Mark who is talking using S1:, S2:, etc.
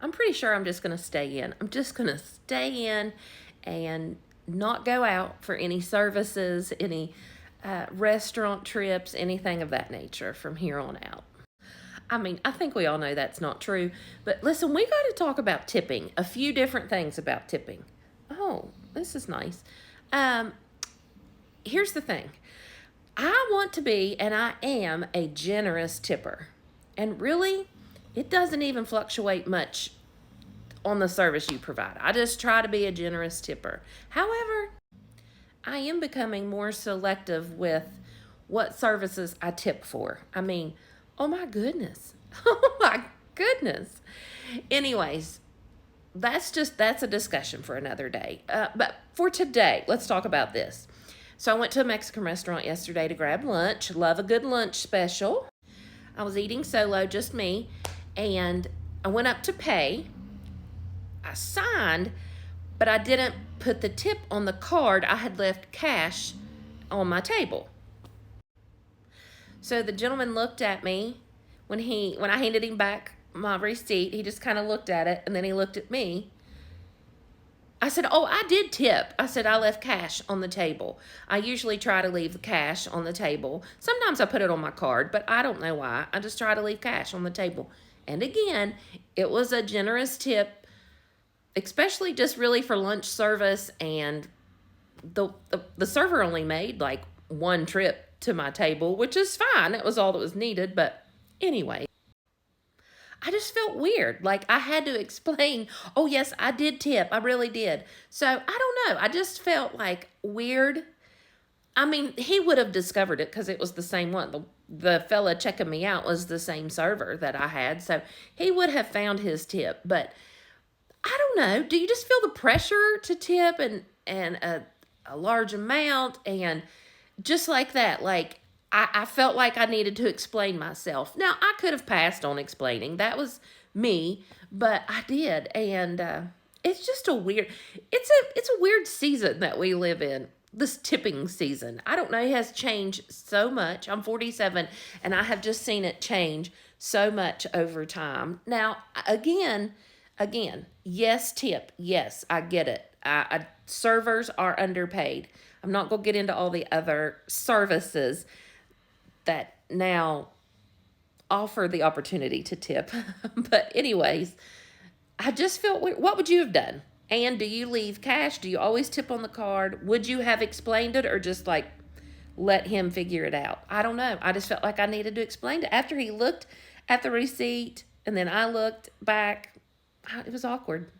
S1: I'm pretty sure I'm just going to stay in. I'm just going to stay in and not go out for any services, any restaurant trips, anything of that nature from here on out. I mean, I think we all know that's not true. But listen, we got to talk about tipping. A few different things about tipping. Oh, this is nice. Um, Here's the thing. I want to be, and I am, a generous tipper. And really, it doesn't even fluctuate much on the service you provide. I just try to be a generous tipper. However, I am becoming more selective with what services I tip for. I mean, oh my goodness. Oh my goodness. Anyways, that's a discussion for another day. But for today, let's talk about this. So I went to a Mexican restaurant yesterday to grab lunch. Love a good lunch special. I was eating solo, just me, and I went up to pay. I signed, but I didn't put the tip on the card. I had left cash on my table. So the gentleman looked at me when I handed him back my receipt. He just kind of looked at it and then he looked at me. I said, "Oh, I did tip." I said, "I left cash on the table. I usually try to leave the cash on the table. Sometimes I put it on my card, but I don't know why. I just try to leave cash on the table." And again, it was a generous tip, especially just really for lunch service. And the server only made like one trip to my table, which is fine. It was all that was needed. But anyway, I just felt weird. Like I had to explain, "Oh, yes, I did tip. I really did." So I don't know. I just felt like weird. I mean, he would have discovered it because it was the same one. The fella checking me out was the same server that I had. So he would have found his tip. But I don't know. Do you just feel the pressure to tip and a large amount and just like that? Like I felt like I needed to explain myself. Now I could have passed on explaining. That was me, but I did, and it's just a weird. It's a weird season that we live in. This tipping season. I don't know. It has changed so much. I'm 47, and I have just seen it change so much over time. Now again, yes, tip. Yes, I get it. Servers are underpaid. I'm not going to get into all the other services that now offer the opportunity to tip. But anyways, I just felt weird. What would you have done? And do you leave cash? Do you always tip on the card? Would you have explained it or just like let him figure it out? I don't know. I just felt like I needed to explain it. After he looked at the receipt and then I looked back, it was awkward.